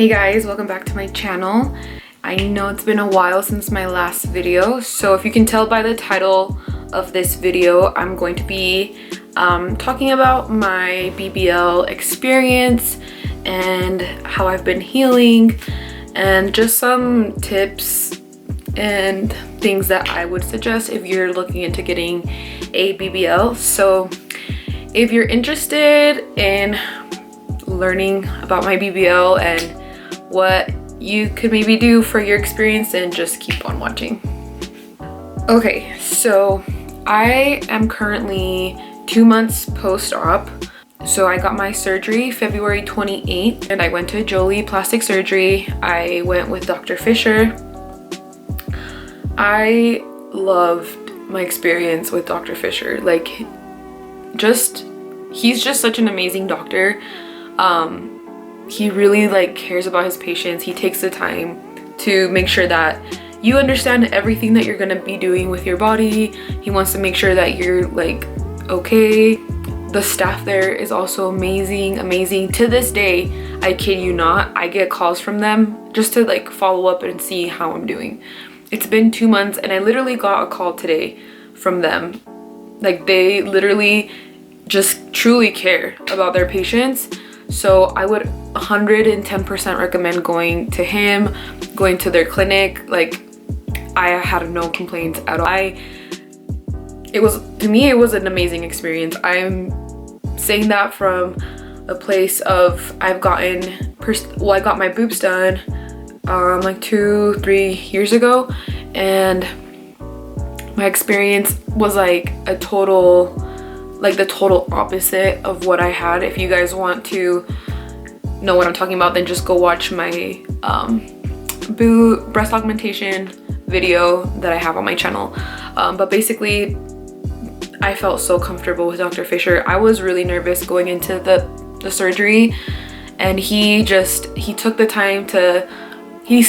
Hey guys, welcome back to my channel. I know it's been a while since my last video, so if you can tell by the title of this video, I'm going to be talking about my BBL experience and how I've been healing and just some tips and things that I would suggest if you're looking into getting a BBL. So if you're interested in learning about my BBL and what you could maybe do for your experience, and just keep on watching. Okay, so I am currently 2 months post-op. So I got my surgery February 28th and I went to Jolie plastic surgery. I went with Dr. Fisher. I loved my experience with Dr. Fisher. Like, he's just such an amazing doctor. He really cares about his patients. He takes the time to make sure that you understand everything that you're gonna be doing with your body. He wants to make sure that you're okay. The staff there is also amazing. To this day, I kid you not, I get calls from them just to follow up and see how I'm doing. It's been 2 months and I literally got a call today from them. They literally just truly care about their patients. So I would 110% recommend going to him, going to their clinic. I had no complaints at all. To me, it was an amazing experience. I'm saying that from a place of I got my boobs done 2-3 years ago, and my experience was the total opposite of what I had. If you guys want to know what I'm talking about, then just go watch my breast augmentation video that I have on my channel. But basically, I felt so comfortable with Dr. Fisher. I was really nervous going into the surgery, and he took the time to he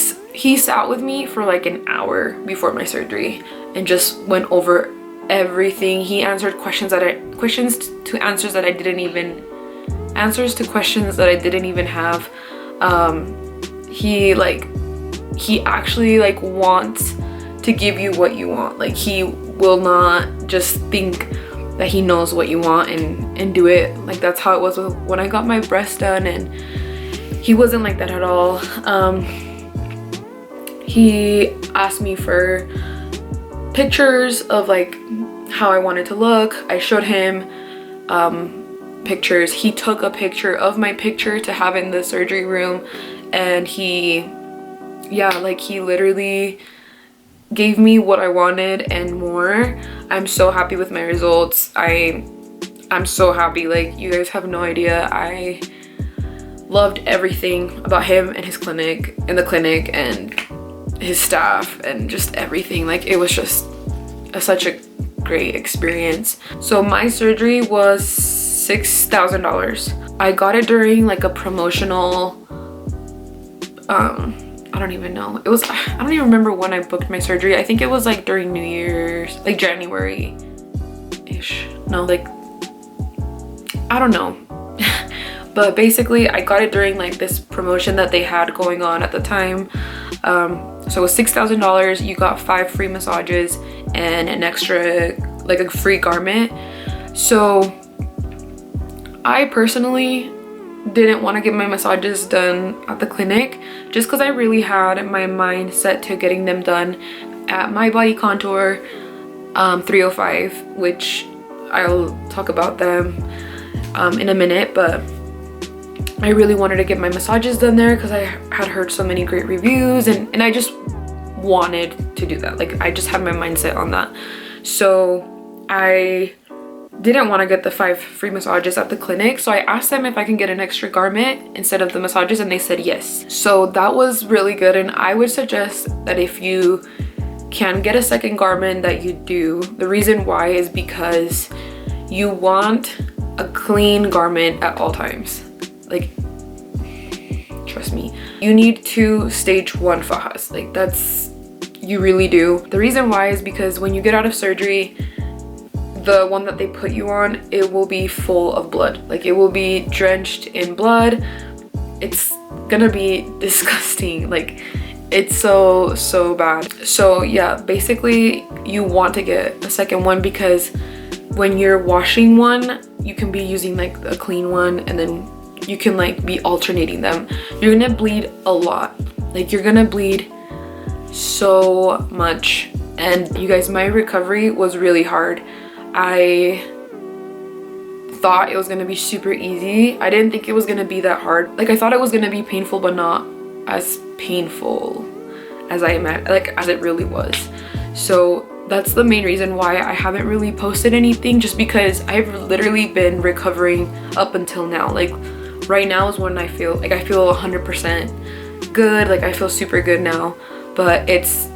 sat with me for an hour before my surgery and just went over everything. He answered questions to answers that I didn't even have. He actually wants to give you what you want. He will not just think that he knows what you want and do it. That's how it was when I got my breast done, and he wasn't like that at all. He asked me for pictures of how I wanted to look. I showed him pictures. He took a picture of my picture to have in the surgery room, and he literally gave me what I wanted and more. I'm so happy with my results. I'm so happy. You guys have no idea. I loved everything about him and his clinic and the clinic and his staff and just everything. It was just such a great experience. So my surgery was $6,000. I got it during a promotional I don't even know. I don't even remember when I booked my surgery. I think it was during New Year's, January-ish. No, I don't know. But basically I got it during this promotion that they had going on at the time. So it was $6,000. You got 5 free massages and an extra a free garment. So I personally didn't want to get my massages done at the clinic just because I really had my mind set to getting them done at My Body Contour 305, which I'll talk about them in a minute. But I really wanted to get my massages done there because I had heard so many great reviews, and I just wanted to do that. I just had my mindset on that. So I didn't want to get the 5 free massages at the clinic, so I asked them if I can get an extra garment instead of the massages, and they said yes. So that was really good, and I would suggest that if you can get a second garment that you do. The reason why is because you want a clean garment at all times. Trust me, you need 2 stage 1 fajas. You really do. The reason why is because when you get out of surgery, the one that they put you on, it will be full of blood. It will be drenched in blood. It's gonna be disgusting. Like, it's so bad. So yeah, basically you want to get a second one, because when you're washing one, you can be using like a clean one, and then you can like be alternating them. You're gonna bleed a lot. Like, you're gonna bleed so much. And you guys, my recovery was really hard. I thought it was gonna be super easy. I didn't think it was gonna be that hard. Like, I thought it was gonna be painful, but not as painful as I imagined, like as it really was. So that's the main reason why I haven't really posted anything, just because I've literally been recovering up until now. Like, right now is when I feel 100% good. Like, I feel super good now, but it's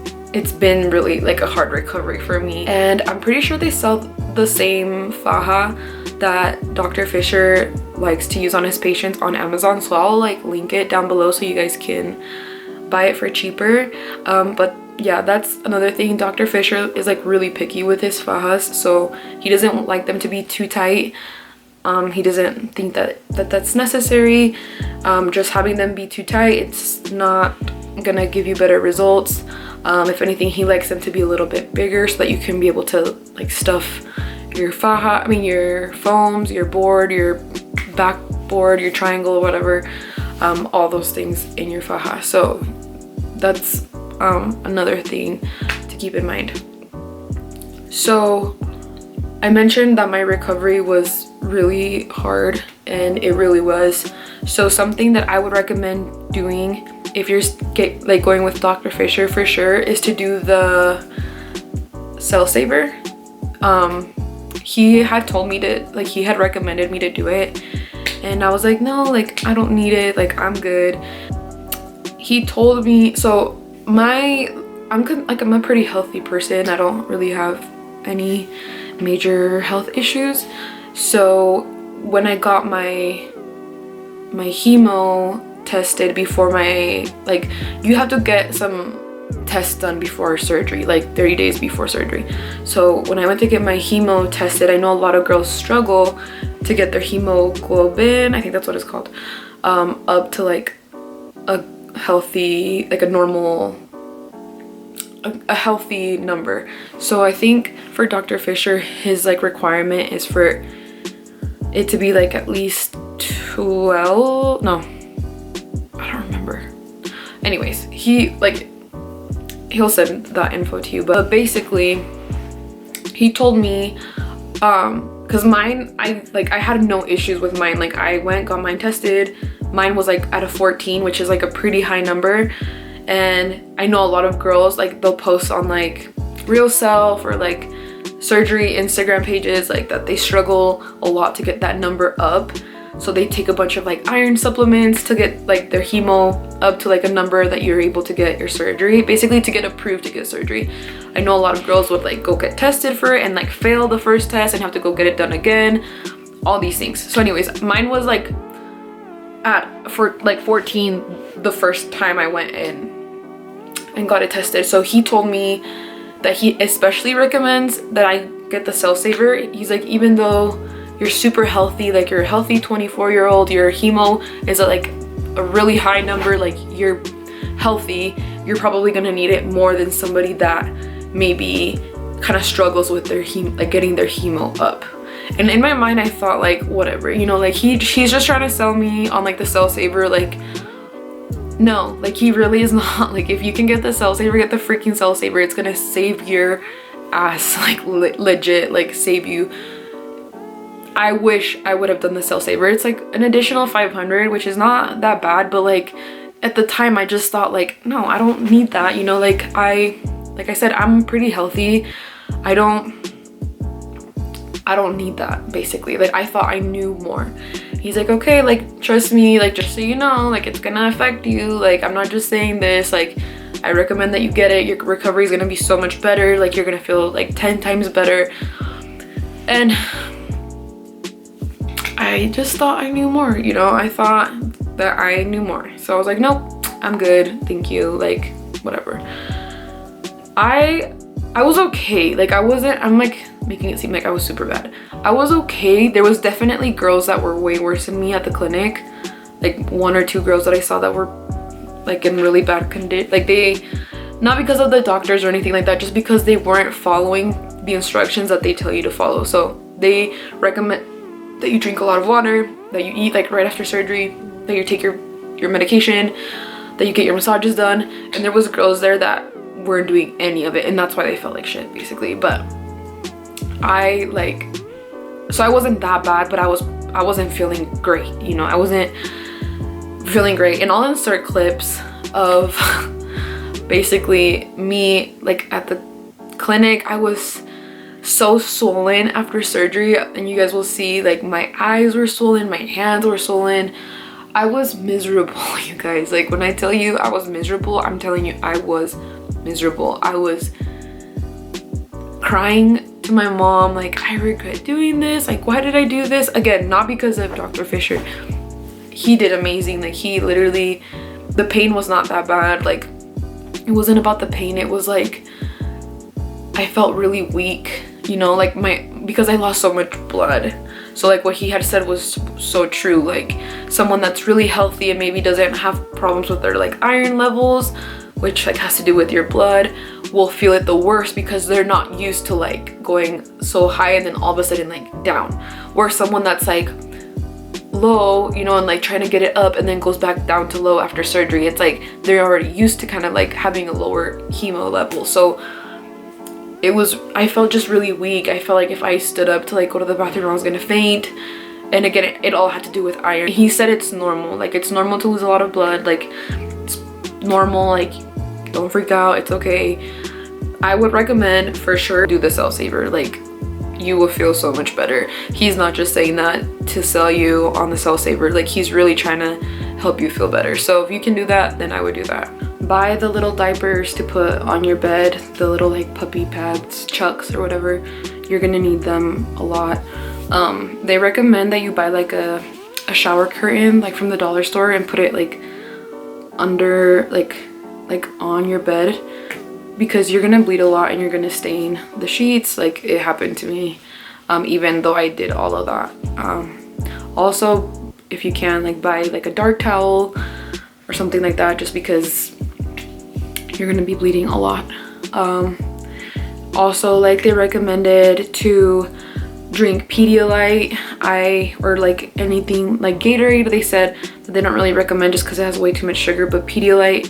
been really like a hard recovery for me. And I'm pretty sure they sell the same faja that Dr. Fisher likes to use on his patients on Amazon, so I'll like link it down below so you guys can buy it for cheaper. But yeah, that's another thing. Dr. Fisher is like really picky with his fajas, so he doesn't like them to be too tight. He doesn't think that's necessary. Just having them be too tight, it's not gonna give you better results. If anything, he likes them to be a little bit bigger so that you can be able to like stuff your faja, I mean your foams, your board, your backboard, your triangle, or whatever, all those things in your faja. So that's another thing to keep in mind. So I mentioned that my recovery was really hard, and it really was. So something that I would recommend doing if you're going with Dr. Fisher for sure is to do the cell saver. He had told me to, like, he had recommended me to do it, and I was like, no, like, I don't need it, like, I'm good. He told me, so I'm a pretty healthy person. I don't really have any major health issues. So when I got my hemo tested before like, you have to get some tests done before surgery, like 30 days before surgery. So when I went to get my hemo tested, I know a lot of girls struggle to get their hemoglobin, I think that's what it's called, up to like a healthy, like a normal, a healthy number. So I think for Dr. Fisher, his like requirement is for it to be like at least 12, no, I don't remember. Anyways, he'll send that info to you, but basically he told me, because mine, I had no issues with mine. Like, I got mine tested, mine was like at a 14, which is like a pretty high number. And I know a lot of girls, like, they'll post on like Real Self or like surgery Instagram pages, like, that they struggle a lot to get that number up. So they take a bunch of like iron supplements to get like their hemo up to like a number that you're able to get your surgery, basically to get approved to get surgery. I know a lot of girls would like go get tested for it and like fail the first test and have to go get it done again, all these things. So anyways, mine was like for like 14 the first time I went in and got it tested. So he told me that he especially recommends that I get the cell saver. He's like, even though you're super healthy, like you're a healthy 24-year-old, your hemo is at like a really high number, like you're healthy, you're probably gonna need it more than somebody that maybe kind of struggles with their like getting their hemo up. And in my mind, I thought like, whatever, you know, like he's just trying to sell me on like the cell saver. Like, no, like he really is not. Like, if you can get the cell saver, get the freaking cell saver. It's gonna save your ass, like legit, like save you. I wish I would have done the cell saver. It's like an additional 500, which is not that bad, but like at the time I just thought like, no, I don't need that, you know. Like I said, I'm pretty healthy. I don't need that, basically. Like, I thought I knew more. He's like, okay, like, trust me, like, just so you know, like, it's gonna affect you. Like, I'm not just saying this, like, I recommend that you get it. Your recovery is gonna be so much better. Like, you're gonna feel like 10 times better. And I just thought I knew more, you know. I thought that I knew more. So I was like, nope, I'm good, thank you, like, whatever. I was okay. Like, I'm like making it seem like I was super bad. I was okay. There was definitely girls that were way worse than me at the clinic. like 1 or 2 girls that I saw that were like in really bad condition. Like they, not because of the doctors or anything like that, just because they weren't following the instructions that they tell you to follow. So they recommend that you drink a lot of water, that you eat like right after surgery, that you take your medication, that you get your massages done. And there was girls there that weren't doing any of it, and that's why they felt like shit basically. But I wasn't that bad, but I wasn't feeling great, you know. I wasn't feeling great. And I'll insert clips of basically me like at the clinic. I was so swollen after surgery, and you guys will see like my eyes were swollen, my hands were swollen. I was miserable, you guys. Like when I tell you I was miserable, I'm telling you I was miserable. I was crying to my mom like, I regret doing this, like why did I do this? Again, not because of Dr. Fisher. He did amazing. Like he literally, the pain was not that bad. Like it wasn't about the pain, it was like I felt really weak, you know, like because I lost so much blood. So like what he had said was so true. Like someone that's really healthy and maybe doesn't have problems with their like iron levels, which like has to do with your blood, will feel it the worst because they're not used to like going so high and then all of a sudden like down. Where someone that's like low, you know, and like trying to get it up and then goes back down to low after surgery, it's like they're already used to kind of like having a lower chemo level. So I felt just really weak. I felt like if I stood up to like go to the bathroom, I was gonna faint. And again, it all had to do with iron. He said it's normal. Like it's normal to lose a lot of blood. Like it's normal. Like don't freak out. It's okay. I would recommend for sure do the cell saver. Like you will feel so much better. He's not just saying that to sell you on the cell saver. Like he's really trying to help you feel better. So if you can do that, then I would do that. Buy the little diapers to put on your bed, the little like puppy pads, chucks or whatever. You're gonna need them a lot. They recommend that you buy like a shower curtain like from the dollar store and put it like under like on your bed, because you're gonna bleed a lot and you're gonna stain the sheets. Like it happened to me, even though I did all of that. Also, if you can, like buy like a dark towel or something like that, just because you're gonna be bleeding a lot. Also, like they recommended to drink Pedialyte, or like anything like Gatorade. They said that they don't really recommend just because it has way too much sugar, but Pedialyte,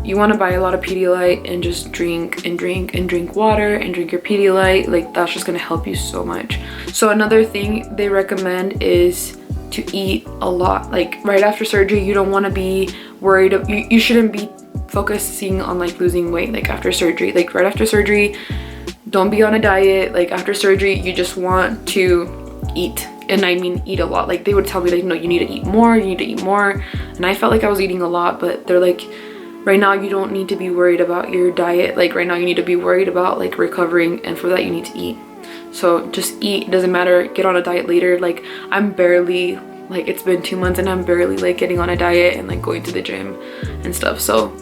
you want to buy a lot of Pedialyte and just drink and drink and drink water and drink your Pedialyte. Like that's just gonna help you so much. So another thing they recommend is to eat a lot. Like right after surgery, you don't want to be worried. You shouldn't be focusing on like losing weight like after surgery. Like right after surgery, don't be on a diet. Like after surgery, you just want to eat, and I mean eat a lot. Like they would tell me like, no, you need to eat more, you need to eat more. And I felt like I was eating a lot, but they're like, right now you don't need to be worried about your diet. Like right now you need to be worried about like recovering, and for that you need to eat. So just eat. It doesn't matter, get on a diet later. Like I'm barely, like it's been 2 months and I'm barely like getting on a diet and like going to the gym and stuff. So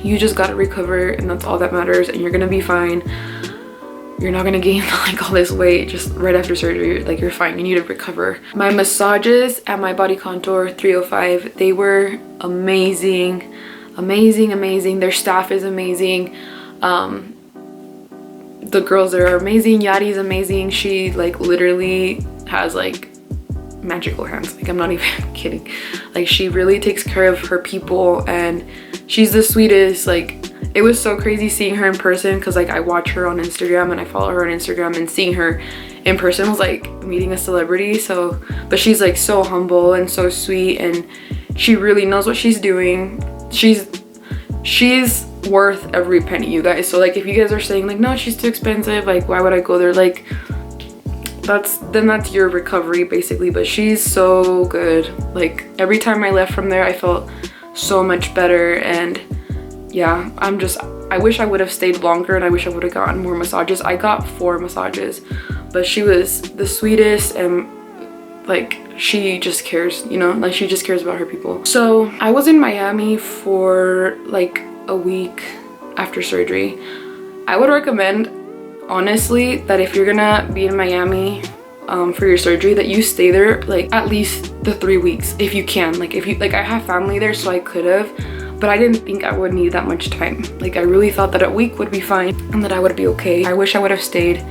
you just gotta recover, and that's all that matters, and you're gonna be fine. You're not gonna gain like all this weight just right after surgery. Like you're fine, you need to recover. My massages at my body contour 305, they were amazing, amazing, amazing. Their staff is amazing. The girls there are amazing. Yadi's amazing. She like literally has like magical hands. Like I'm not even kidding. Like she really takes care of her people, and she's the sweetest. Like it was so crazy seeing her in person, because like I watch her on Instagram and I follow her on Instagram, and seeing her in person was like meeting a celebrity. So but she's like so humble and so sweet, and she really knows what she's doing. She's worth every penny, you guys. So like if you guys are saying like, no, she's too expensive, like why would I go there, like that's your recovery basically. But she's so good. Like every time I left from there, I felt so much better. And yeah, I wish I would have stayed longer, and I wish I would have gotten more massages. I got 4 massages, but she was the sweetest, and like she just cares, you know, like she just cares about her people. So I was in Miami for like a week after surgery. I would recommend honestly that if you're gonna be in Miami for your surgery, that you stay there like at least the 3 weeks if you can. Like if you like, I have family there, so I could have, but I didn't think I would need that much time. Like I really thought that a week would be fine and that I would be okay. I wish I would have stayed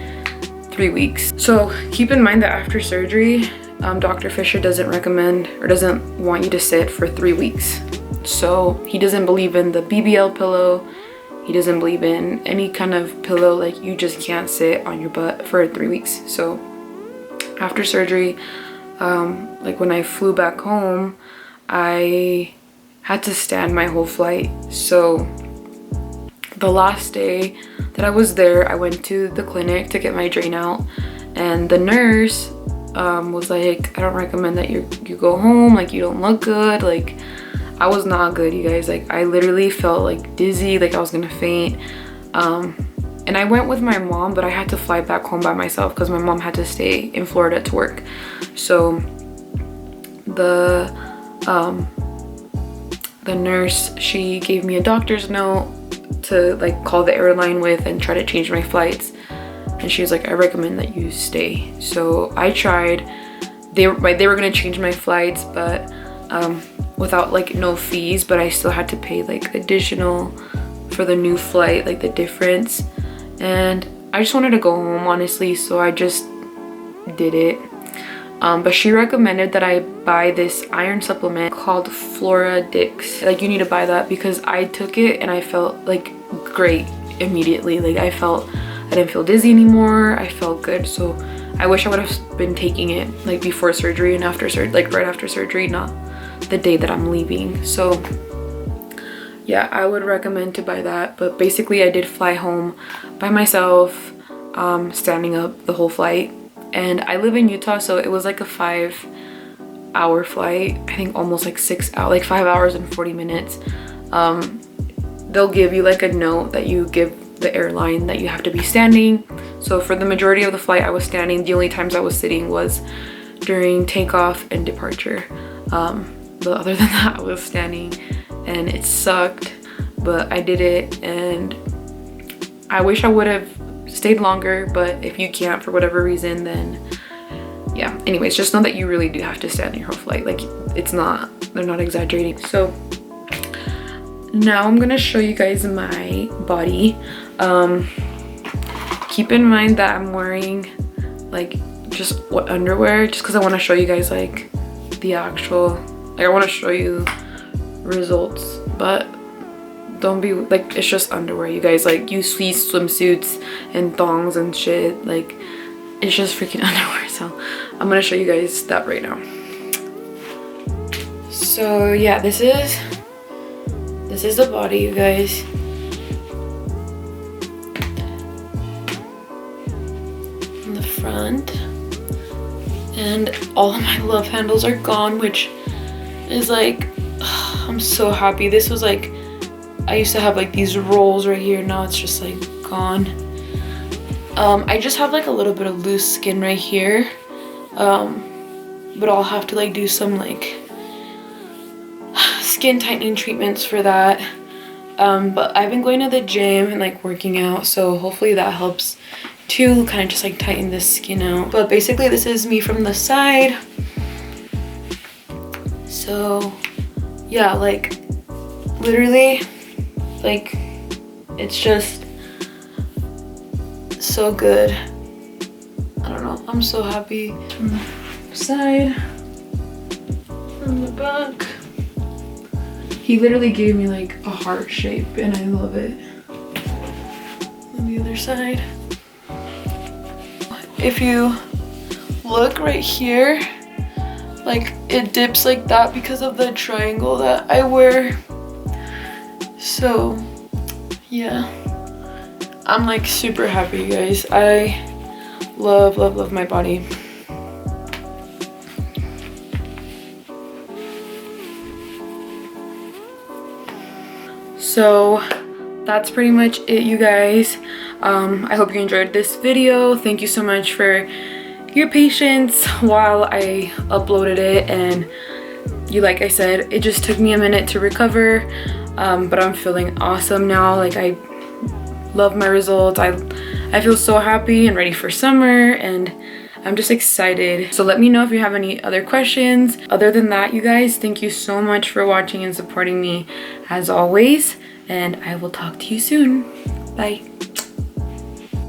3 weeks. So keep in mind that after surgery, Dr. Fisher doesn't recommend or doesn't want you to sit for 3 weeks. So he doesn't believe in the BBL pillow. He doesn't believe in any kind of pillow. Like you just can't sit on your butt for 3 weeks. So after surgery, like when I flew back home, I had to stand my whole flight. So the last day that I was there, I went to the clinic to get my drain out, and the nurse was like, I don't recommend that you go home, like you don't look good. Like I was not good, you guys. Like I literally felt like dizzy, like I was gonna faint. And I went with my mom, but I had to fly back home by myself because my mom had to stay in Florida to work. So the nurse, she gave me a doctor's note to like call the airline with and try to change my flights. And she was like, I recommend that you stay. So I tried. They were gonna change my flights, but without like no fees, but I still had to pay like additional for the new flight, like the difference. And I just wanted to go home, honestly, so I just did it. But she recommended that I buy this iron supplement called Floradix. Like you need to buy that because I took it and I felt like great immediately. Like I didn't feel dizzy anymore. I felt good. So I wish I would have been taking it like before surgery and after surgery, like right after surgery, not the day that I'm leaving. So yeah, I would recommend to buy that. But basically I did fly home by myself, standing up the whole flight. And I live in Utah, so it was like a 5-hour flight. I think almost like 6 hours, like 5 hours and 40 minutes. They'll give you like a note that you give the airline that you have to be standing. So for the majority of the flight, I was standing. The only times I was sitting was during takeoff and departure. But other than that, I was standing, and it sucked, but I did it. And I wish I would have stayed longer, but if you can't for whatever reason, then yeah. Anyways, just know that you really do have to stand your whole flight. Like they're not exaggerating. So now I'm gonna show you guys my body. Keep in mind that I'm wearing like just what underwear, just because I want to show you guys like the actual, like I want to show you results, but don't be like, it's just underwear, you guys. Like you see swimsuits and thongs and shit, like it's just freaking underwear. So I'm gonna show you guys that right now. So yeah, this is the body, you guys. In the front, and all of my love handles are gone, which is like, I'm so happy. This was like, I used to have like these rolls right here, now it's just like gone. I just have like a little bit of loose skin right here, but I'll have to like do some like skin tightening treatments for that. But I've been going to the gym and like working out, so hopefully that helps to kind of just like tighten this skin out. But basically this is me from the side. So yeah, like literally, like it's just so good. I don't know, I'm so happy. From the side, from the back. He literally gave me like a heart shape and I love it. On the other side, if you look right here, like it dips like that because of the triangle that I wear. So yeah, I'm like super happy, you guys. I love, love, love my body. So that's pretty much it, you guys. I hope you enjoyed this video. Thank you so much for your patience while I uploaded it. And like I said, it just took me a minute to recover, but I'm feeling awesome now. Like I love my results. I feel so happy and ready for summer, and I'm just excited. So let me know if you have any other questions. Other than that, you guys, thank you so much for watching and supporting me as always, and I will talk to you soon. Bye.